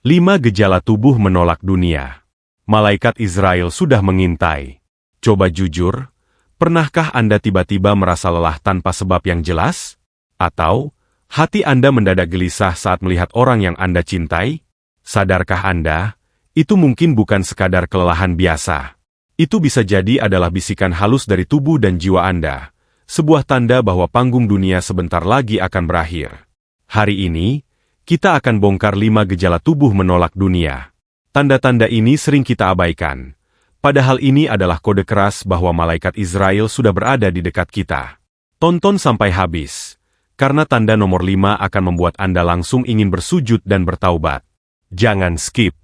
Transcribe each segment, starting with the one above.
5 gejala tubuh menolak dunia. Malaikat Israel sudah mengintai. Coba jujur, pernahkah Anda tiba-tiba merasa lelah tanpa sebab yang jelas? Atau, hati Anda mendadak gelisah saat melihat orang yang Anda cintai? Sadarkah Anda, itu mungkin bukan sekadar kelelahan biasa. Itu bisa jadi adalah bisikan halus dari tubuh dan jiwa Anda, sebuah tanda bahwa panggung dunia sebentar lagi akan berakhir. Hari ini, kita akan bongkar 5 gejala tubuh menolak dunia. Tanda-tanda ini sering kita abaikan. Padahal ini adalah kode keras bahwa malaikat Israel sudah berada di dekat kita. Tonton sampai habis, karena tanda nomor 5 akan membuat Anda langsung ingin bersujud dan bertaubat. Jangan skip.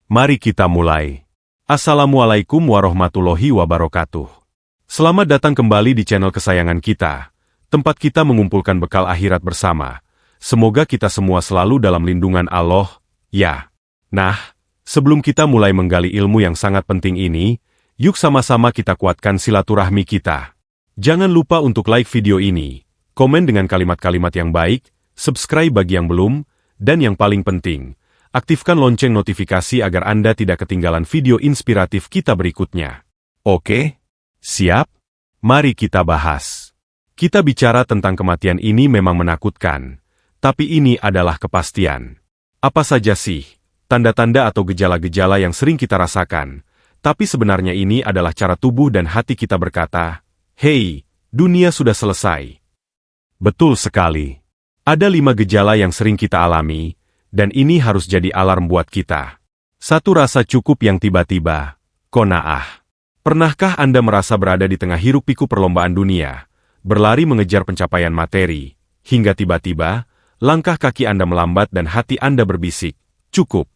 Mari kita mulai. Assalamualaikum warahmatullahi wabarakatuh. Selamat datang kembali di channel kesayangan kita, tempat kita mengumpulkan bekal akhirat bersama. Semoga kita semua selalu dalam lindungan Allah, ya. Nah, sebelum kita mulai menggali ilmu yang sangat penting ini, yuk sama-sama kita kuatkan silaturahmi kita. Jangan lupa untuk like video ini, komen dengan kalimat-kalimat yang baik, subscribe bagi yang belum, dan yang paling penting, aktifkan lonceng notifikasi agar Anda tidak ketinggalan video inspiratif kita berikutnya. Oke? Siap? Mari kita bahas. Kita bicara tentang kematian ini memang menakutkan. Tapi ini adalah kepastian. Apa saja sih tanda-tanda atau gejala-gejala yang sering kita rasakan, tapi sebenarnya ini adalah cara tubuh dan hati kita berkata, "Hei, dunia sudah selesai." Betul sekali. Ada 5 gejala yang sering kita alami, dan ini harus jadi alarm buat kita. 1. Rasa cukup yang tiba-tiba. Qanaah. Pernahkah Anda merasa berada di tengah hiruk-pikuk perlombaan dunia, berlari mengejar pencapaian materi, hingga tiba-tiba, langkah kaki Anda melambat dan hati Anda berbisik, cukup.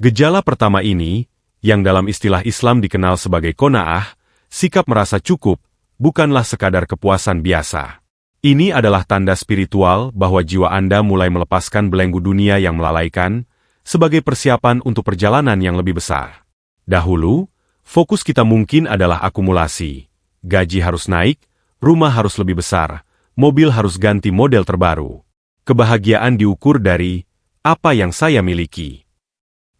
Gejala pertama ini, yang dalam istilah Islam dikenal sebagai qanaah, sikap merasa cukup, bukanlah sekadar kepuasan biasa. Ini adalah tanda spiritual bahwa jiwa Anda mulai melepaskan belenggu dunia yang melalaikan, sebagai persiapan untuk perjalanan yang lebih besar. Dahulu, fokus kita mungkin adalah akumulasi. Gaji harus naik, rumah harus lebih besar, mobil harus ganti model terbaru. Kebahagiaan diukur dari apa yang saya miliki.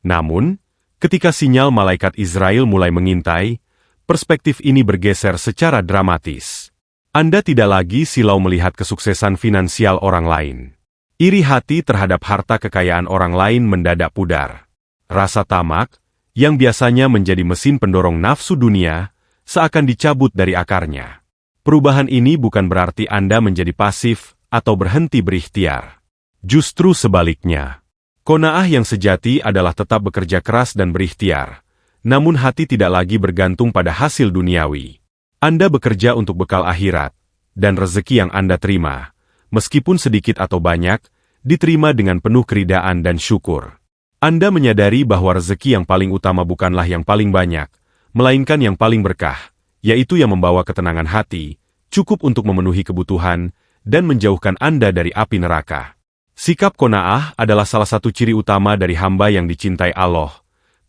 Namun, ketika sinyal malaikat Israel mulai mengintai, perspektif ini bergeser secara dramatis. Anda tidak lagi silau melihat kesuksesan finansial orang lain. Iri hati terhadap harta kekayaan orang lain mendadak pudar. Rasa tamak, yang biasanya menjadi mesin pendorong nafsu dunia, seakan dicabut dari akarnya. Perubahan ini bukan berarti Anda menjadi pasif, atau berhenti berikhtiar. Justru sebaliknya. Qanaah yang sejati adalah tetap bekerja keras dan berikhtiar, namun hati tidak lagi bergantung pada hasil duniawi. Anda bekerja untuk bekal akhirat, dan rezeki yang Anda terima, meskipun sedikit atau banyak, diterima dengan penuh keridaan dan syukur. Anda menyadari bahwa rezeki yang paling utama bukanlah yang paling banyak, melainkan yang paling berkah, yaitu yang membawa ketenangan hati, cukup untuk memenuhi kebutuhan, dan menjauhkan Anda dari api neraka. Sikap qanaah adalah salah satu ciri utama dari hamba yang dicintai Allah,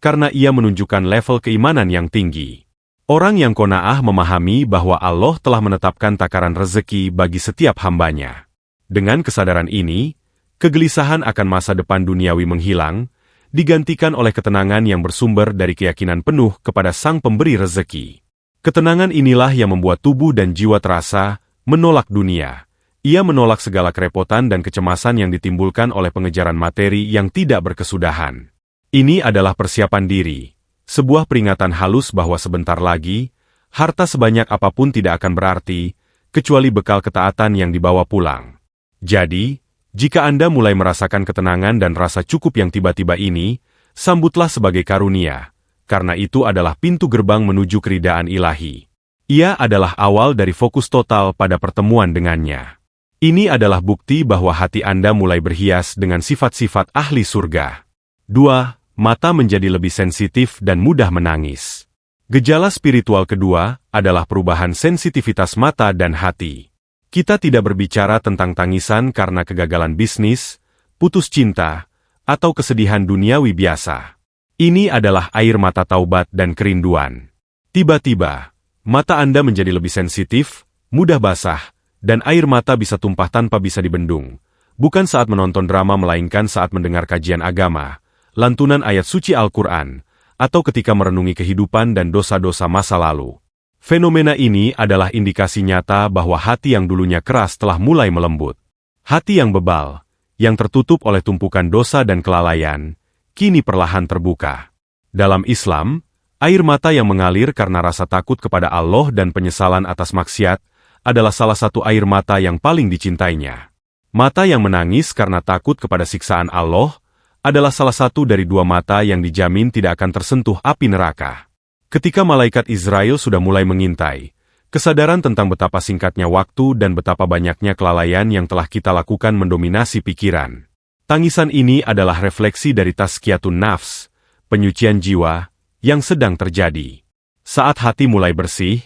karena ia menunjukkan level keimanan yang tinggi. Orang yang qanaah memahami bahwa Allah telah menetapkan takaran rezeki bagi setiap hambanya. Dengan kesadaran ini, kegelisahan akan masa depan duniawi menghilang, digantikan oleh ketenangan yang bersumber dari keyakinan penuh kepada Sang Pemberi rezeki. Ketenangan inilah yang membuat tubuh dan jiwa terasa menolak dunia. Ia menolak segala kerepotan dan kecemasan yang ditimbulkan oleh pengejaran materi yang tidak berkesudahan. Ini adalah persiapan diri, sebuah peringatan halus bahwa sebentar lagi, harta sebanyak apapun tidak akan berarti, kecuali bekal ketaatan yang dibawa pulang. Jadi, jika Anda mulai merasakan ketenangan dan rasa cukup yang tiba-tiba ini, sambutlah sebagai karunia, karena itu adalah pintu gerbang menuju keridaan ilahi. Ia adalah awal dari fokus total pada pertemuan dengannya. Ini adalah bukti bahwa hati Anda mulai berhias dengan sifat-sifat ahli surga. 2. Mata menjadi lebih sensitif dan mudah menangis. Gejala spiritual kedua adalah perubahan sensitivitas mata dan hati. Kita tidak berbicara tentang tangisan karena kegagalan bisnis, putus cinta, atau kesedihan duniawi biasa. Ini adalah air mata taubat dan kerinduan. Tiba-tiba, mata Anda menjadi lebih sensitif, mudah basah, dan air mata bisa tumpah tanpa bisa dibendung, bukan saat menonton drama melainkan saat mendengar kajian agama, lantunan ayat suci Al-Quran, atau ketika merenungi kehidupan dan dosa-dosa masa lalu. Fenomena ini adalah indikasi nyata bahwa hati yang dulunya keras telah mulai melembut. Hati yang bebal, yang tertutup oleh tumpukan dosa dan kelalaian, kini perlahan terbuka. Dalam Islam, air mata yang mengalir karena rasa takut kepada Allah dan penyesalan atas maksiat adalah salah satu air mata yang paling dicintainya. Mata yang menangis karena takut kepada siksaan Allah adalah salah satu dari dua mata yang dijamin tidak akan tersentuh api neraka. Ketika malaikat Israel sudah mulai mengintai, kesadaran tentang betapa singkatnya waktu dan betapa banyaknya kelalaian yang telah kita lakukan mendominasi pikiran. Tangisan ini adalah refleksi dari tazkiyatun nafs, penyucian jiwa, yang sedang terjadi. Saat hati mulai bersih,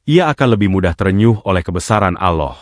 ia akan lebih mudah terenyuh oleh kebesaran Allah.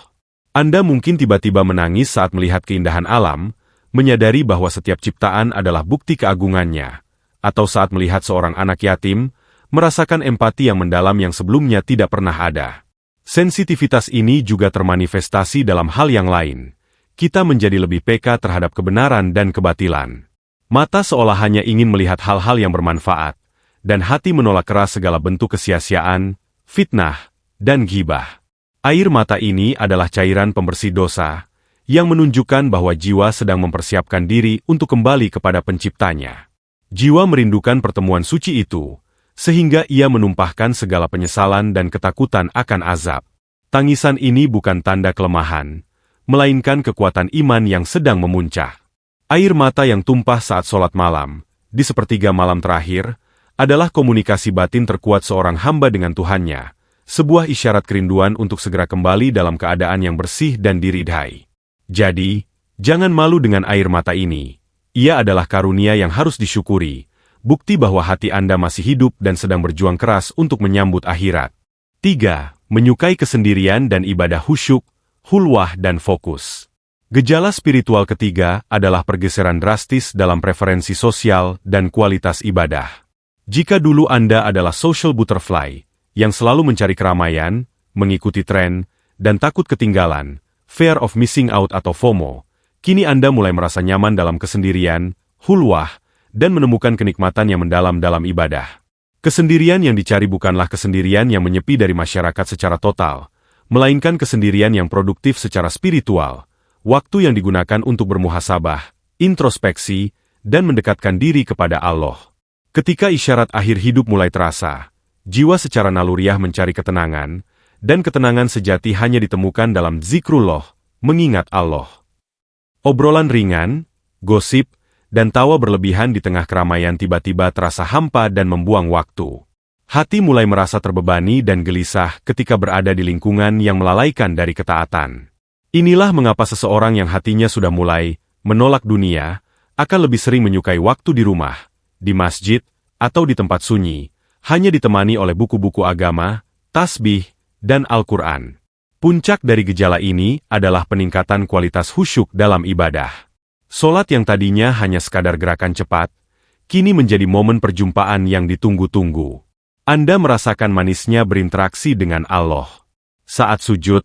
Anda mungkin tiba-tiba menangis saat melihat keindahan alam, menyadari bahwa setiap ciptaan adalah bukti keagungannya, atau saat melihat seorang anak yatim, merasakan empati yang mendalam yang sebelumnya tidak pernah ada. Sensitivitas ini juga termanifestasi dalam hal yang lain. Kita menjadi lebih peka terhadap kebenaran dan kebatilan. Mata seolah hanya ingin melihat hal-hal yang bermanfaat, dan hati menolak keras segala bentuk kesia-siaan, fitnah, dan ghibah. Air mata ini adalah cairan pembersih dosa, yang menunjukkan bahwa jiwa sedang mempersiapkan diri untuk kembali kepada penciptanya. Jiwa merindukan pertemuan suci itu, sehingga ia menumpahkan segala penyesalan dan ketakutan akan azab. Tangisan ini bukan tanda kelemahan, melainkan kekuatan iman yang sedang memuncak. Air mata yang tumpah saat sholat malam, di sepertiga malam terakhir, adalah komunikasi batin terkuat seorang hamba dengan Tuhannya, sebuah isyarat kerinduan untuk segera kembali dalam keadaan yang bersih dan diridhai. Jadi, jangan malu dengan air mata ini. Ia adalah karunia yang harus disyukuri, bukti bahwa hati Anda masih hidup dan sedang berjuang keras untuk menyambut akhirat. 3. Menyukai kesendirian dan ibadah khusyuk, hulwah dan fokus. Gejala spiritual ketiga adalah pergeseran drastis dalam preferensi sosial dan kualitas ibadah. Jika dulu Anda adalah social butterfly, yang selalu mencari keramaian, mengikuti tren, dan takut ketinggalan, fear of missing out atau FOMO, kini Anda mulai merasa nyaman dalam kesendirian, hulwah, dan menemukan kenikmatan yang mendalam dalam ibadah. Kesendirian yang dicari bukanlah kesendirian yang menyepi dari masyarakat secara total, melainkan kesendirian yang produktif secara spiritual, waktu yang digunakan untuk bermuhasabah, introspeksi, dan mendekatkan diri kepada Allah. Ketika isyarat akhir hidup mulai terasa, jiwa secara naluriah mencari ketenangan, dan ketenangan sejati hanya ditemukan dalam zikrullah, mengingat Allah. Obrolan ringan, gosip, dan tawa berlebihan di tengah keramaian tiba-tiba terasa hampa dan membuang waktu. Hati mulai merasa terbebani dan gelisah ketika berada di lingkungan yang melalaikan dari ketaatan. Inilah mengapa seseorang yang hatinya sudah mulai menolak dunia, akan lebih sering menyukai waktu di rumah, di masjid, atau di tempat sunyi, hanya ditemani oleh buku-buku agama, tasbih, dan Al-Quran. Puncak dari gejala ini adalah peningkatan kualitas khusyuk dalam ibadah. Solat yang tadinya hanya sekadar gerakan cepat, kini menjadi momen perjumpaan yang ditunggu-tunggu. Anda merasakan manisnya berinteraksi dengan Allah. Saat sujud,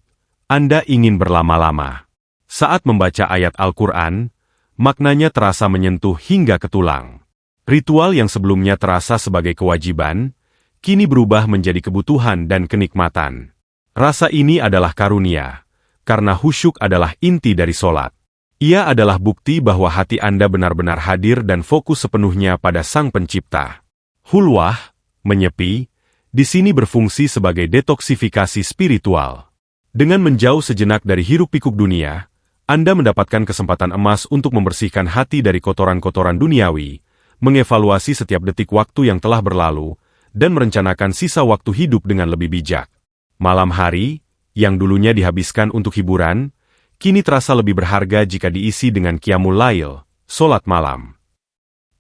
Anda ingin berlama-lama. Saat membaca ayat Al-Quran, maknanya terasa menyentuh hingga ke tulang. Ritual yang sebelumnya terasa sebagai kewajiban, kini berubah menjadi kebutuhan dan kenikmatan. Rasa ini adalah karunia, karena khusyuk adalah inti dari solat. Ia adalah bukti bahwa hati Anda benar-benar hadir dan fokus sepenuhnya pada Sang Pencipta. Hulwah, menyepi, di sini berfungsi sebagai detoksifikasi spiritual. Dengan menjauh sejenak dari hiruk-pikuk dunia, Anda mendapatkan kesempatan emas untuk membersihkan hati dari kotoran-kotoran duniawi, mengevaluasi setiap detik waktu yang telah berlalu, dan merencanakan sisa waktu hidup dengan lebih bijak. Malam hari, yang dulunya dihabiskan untuk hiburan, kini terasa lebih berharga jika diisi dengan qiyamul lail, solat malam.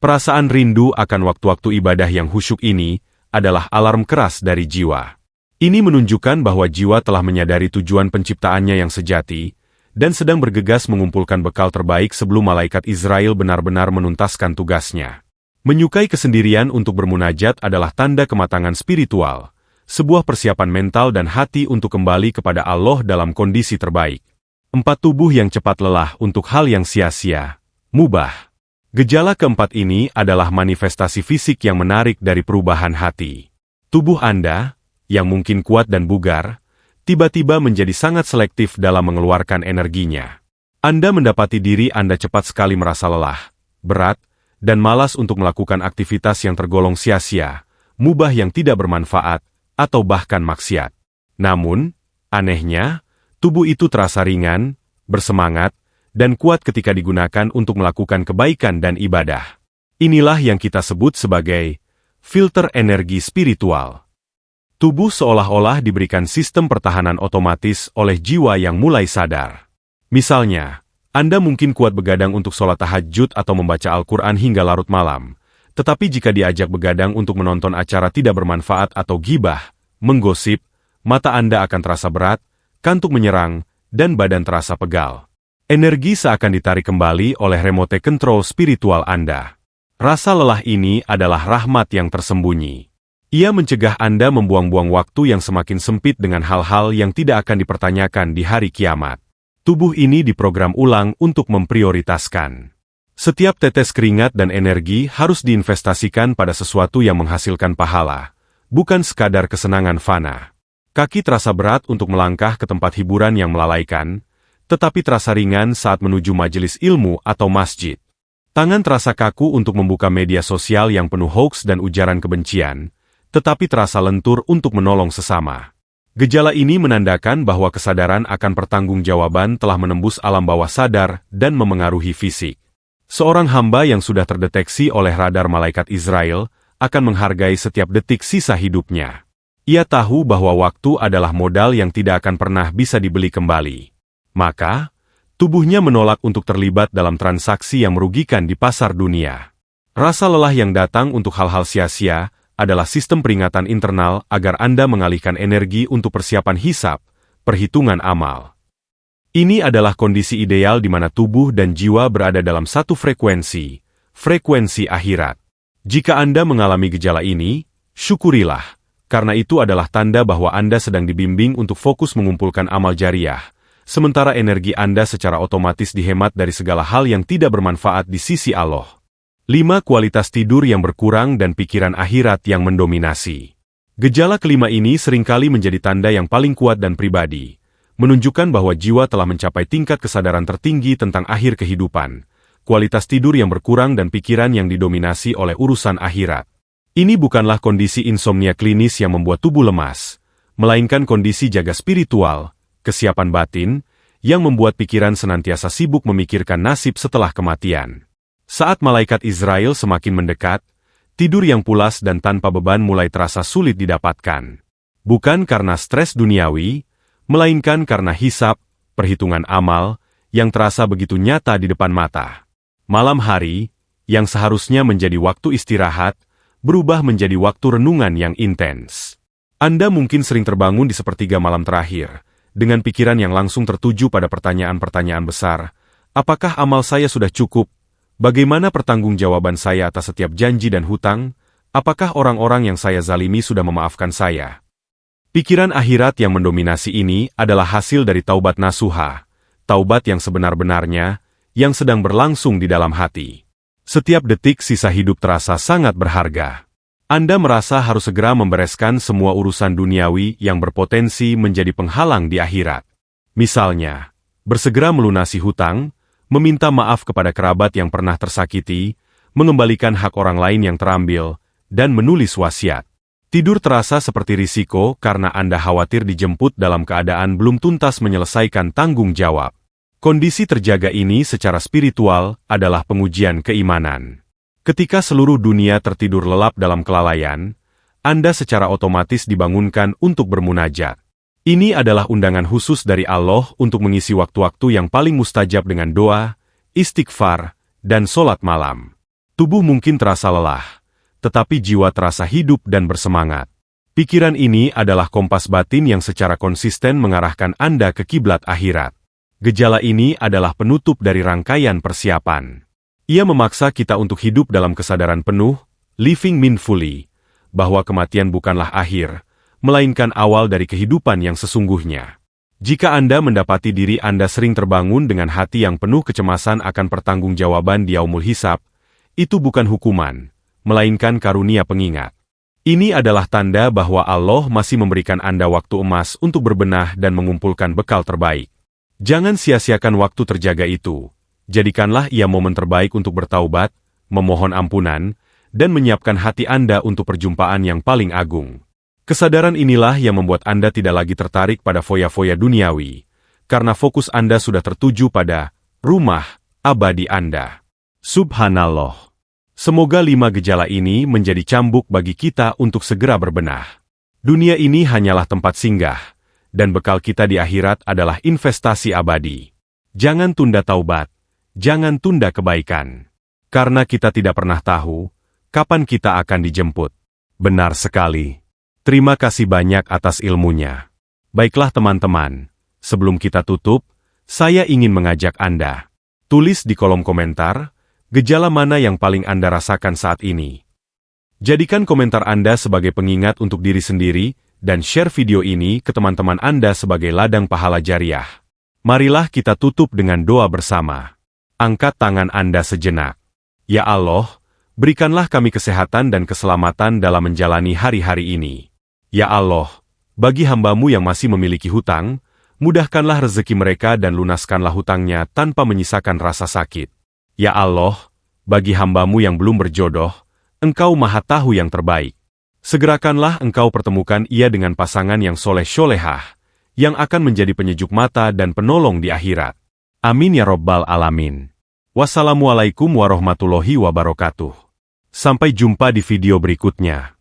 Perasaan rindu akan waktu-waktu ibadah yang khusyuk ini adalah alarm keras dari jiwa. Ini menunjukkan bahwa jiwa telah menyadari tujuan penciptaannya yang sejati, dan sedang bergegas mengumpulkan bekal terbaik sebelum malaikat Israel benar-benar menuntaskan tugasnya. Menyukai kesendirian untuk bermunajat adalah tanda kematangan spiritual, sebuah persiapan mental dan hati untuk kembali kepada Allah dalam kondisi terbaik. 4 tubuh yang cepat lelah untuk hal yang sia-sia, mubah. Gejala keempat ini adalah manifestasi fisik yang menarik dari perubahan hati. Tubuh Anda, yang mungkin kuat dan bugar, tiba-tiba menjadi sangat selektif dalam mengeluarkan energinya. Anda mendapati diri Anda cepat sekali merasa lelah, berat, dan malas untuk melakukan aktivitas yang tergolong sia-sia, mubah yang tidak bermanfaat, atau bahkan maksiat. Namun, anehnya, tubuh itu terasa ringan, bersemangat, dan kuat ketika digunakan untuk melakukan kebaikan dan ibadah. Inilah yang kita sebut sebagai filter energi spiritual. Tubuh seolah-olah diberikan sistem pertahanan otomatis oleh jiwa yang mulai sadar. Misalnya, Anda mungkin kuat begadang untuk sholat tahajud atau membaca Al-Quran hingga larut malam, tetapi jika diajak begadang untuk menonton acara tidak bermanfaat atau gibah, menggosip, mata Anda akan terasa berat, kantuk menyerang, dan badan terasa pegal. Energi seakan ditarik kembali oleh remote control spiritual Anda. Rasa lelah ini adalah rahmat yang tersembunyi. Ia mencegah Anda membuang-buang waktu yang semakin sempit dengan hal-hal yang tidak akan dipertanyakan di hari kiamat. Tubuh ini diprogram ulang untuk memprioritaskan. Setiap tetes keringat dan energi harus diinvestasikan pada sesuatu yang menghasilkan pahala, bukan sekadar kesenangan fana. Kaki terasa berat untuk melangkah ke tempat hiburan yang melalaikan, tetapi terasa ringan saat menuju majelis ilmu atau masjid. Tangan terasa kaku untuk membuka media sosial yang penuh hoaks dan ujaran kebencian, tetapi terasa lentur untuk menolong sesama. Gejala ini menandakan bahwa kesadaran akan pertanggungjawaban telah menembus alam bawah sadar dan memengaruhi fisik. Seorang hamba yang sudah terdeteksi oleh radar malaikat Israel akan menghargai setiap detik sisa hidupnya. Ia tahu bahwa waktu adalah modal yang tidak akan pernah bisa dibeli kembali. Maka, tubuhnya menolak untuk terlibat dalam transaksi yang merugikan di pasar dunia. Rasa lelah yang datang untuk hal-hal sia-sia adalah sistem peringatan internal agar Anda mengalihkan energi untuk persiapan hisab, perhitungan amal. Ini adalah kondisi ideal di mana tubuh dan jiwa berada dalam satu frekuensi akhirat. Jika Anda mengalami gejala ini, syukurilah, karena itu adalah tanda bahwa Anda sedang dibimbing untuk fokus mengumpulkan amal jariah, sementara energi Anda secara otomatis dihemat dari segala hal yang tidak bermanfaat di sisi Allah. 5. Kualitas tidur yang berkurang dan pikiran akhirat yang mendominasi. Gejala kelima ini seringkali menjadi tanda yang paling kuat dan pribadi, menunjukkan bahwa jiwa telah mencapai tingkat kesadaran tertinggi tentang akhir kehidupan, kualitas tidur yang berkurang dan pikiran yang didominasi oleh urusan akhirat. Ini bukanlah kondisi insomnia klinis yang membuat tubuh lemas, melainkan kondisi jaga spiritual, kesiapan batin, yang membuat pikiran senantiasa sibuk memikirkan nasib setelah kematian. Saat malaikat Israel semakin mendekat, tidur yang pulas dan tanpa beban mulai terasa sulit didapatkan. Bukan karena stres duniawi, melainkan karena hisab, perhitungan amal, yang terasa begitu nyata di depan mata. Malam hari, yang seharusnya menjadi waktu istirahat, berubah menjadi waktu renungan yang intens. Anda mungkin sering terbangun di sepertiga malam terakhir, dengan pikiran yang langsung tertuju pada pertanyaan-pertanyaan besar. Apakah amal saya sudah cukup? Bagaimana pertanggungjawaban saya atas setiap janji dan hutang? Apakah orang-orang yang saya zalimi sudah memaafkan saya? Pikiran akhirat yang mendominasi ini adalah hasil dari taubat nasuha, taubat yang sebenar-benarnya, yang sedang berlangsung di dalam hati. Setiap detik sisa hidup terasa sangat berharga. Anda merasa harus segera membereskan semua urusan duniawi yang berpotensi menjadi penghalang di akhirat. Misalnya, bersegera melunasi hutang, meminta maaf kepada kerabat yang pernah tersakiti, mengembalikan hak orang lain yang terambil, dan menulis wasiat. Tidur terasa seperti risiko karena Anda khawatir dijemput dalam keadaan belum tuntas menyelesaikan tanggung jawab. Kondisi terjaga ini secara spiritual adalah pengujian keimanan. Ketika seluruh dunia tertidur lelap dalam kelalaian, Anda secara otomatis dibangunkan untuk bermunajat. Ini adalah undangan khusus dari Allah untuk mengisi waktu-waktu yang paling mustajab dengan doa, istighfar, dan sholat malam. Tubuh mungkin terasa lelah, tetapi jiwa terasa hidup dan bersemangat. Pikiran ini adalah kompas batin yang secara konsisten mengarahkan Anda ke kiblat akhirat. Gejala ini adalah penutup dari rangkaian persiapan. Ia memaksa kita untuk hidup dalam kesadaran penuh, living mindfully, bahwa kematian bukanlah akhir, melainkan awal dari kehidupan yang sesungguhnya. Jika Anda mendapati diri Anda sering terbangun dengan hati yang penuh kecemasan akan pertanggungjawaban di yaumul hisab, Itu bukan hukuman, melainkan karunia pengingat. Ini adalah tanda bahwa Allah masih memberikan Anda waktu emas untuk berbenah dan mengumpulkan bekal terbaik. Jangan sia-siakan waktu terjaga itu. Jadikanlah ia momen terbaik untuk bertaubat, memohon ampunan, dan menyiapkan hati Anda untuk perjumpaan yang paling agung. Kesadaran inilah yang membuat Anda tidak lagi tertarik pada foya-foya duniawi, karena fokus Anda sudah tertuju pada rumah abadi Anda. Subhanallah. Semoga 5 gejala ini menjadi cambuk bagi kita untuk segera berbenah. Dunia ini hanyalah tempat singgah, dan bekal kita di akhirat adalah investasi abadi. Jangan tunda taubat, jangan tunda kebaikan. Karena kita tidak pernah tahu kapan kita akan dijemput. Benar sekali. Terima kasih banyak atas ilmunya. Baiklah teman-teman, sebelum kita tutup, saya ingin mengajak Anda. Tulis di kolom komentar, gejala mana yang paling Anda rasakan saat ini. Jadikan komentar Anda sebagai pengingat untuk diri sendiri, dan share video ini ke teman-teman Anda sebagai ladang pahala jariah. Marilah kita tutup dengan doa bersama. Angkat tangan Anda sejenak. Ya Allah, berikanlah kami kesehatan dan keselamatan dalam menjalani hari-hari ini. Ya Allah, bagi hamba-Mu yang masih memiliki hutang, mudahkanlah rezeki mereka dan lunaskanlah hutangnya tanpa menyisakan rasa sakit. Ya Allah, bagi hamba-Mu yang belum berjodoh, Engkau Maha Tahu yang terbaik. Segerakanlah Engkau pertemukan ia dengan pasangan yang soleh-solehah, yang akan menjadi penyejuk mata dan penolong di akhirat. Amin ya Rabbal Alamin. Wassalamualaikum warahmatullahi wabarakatuh. Sampai jumpa di video berikutnya.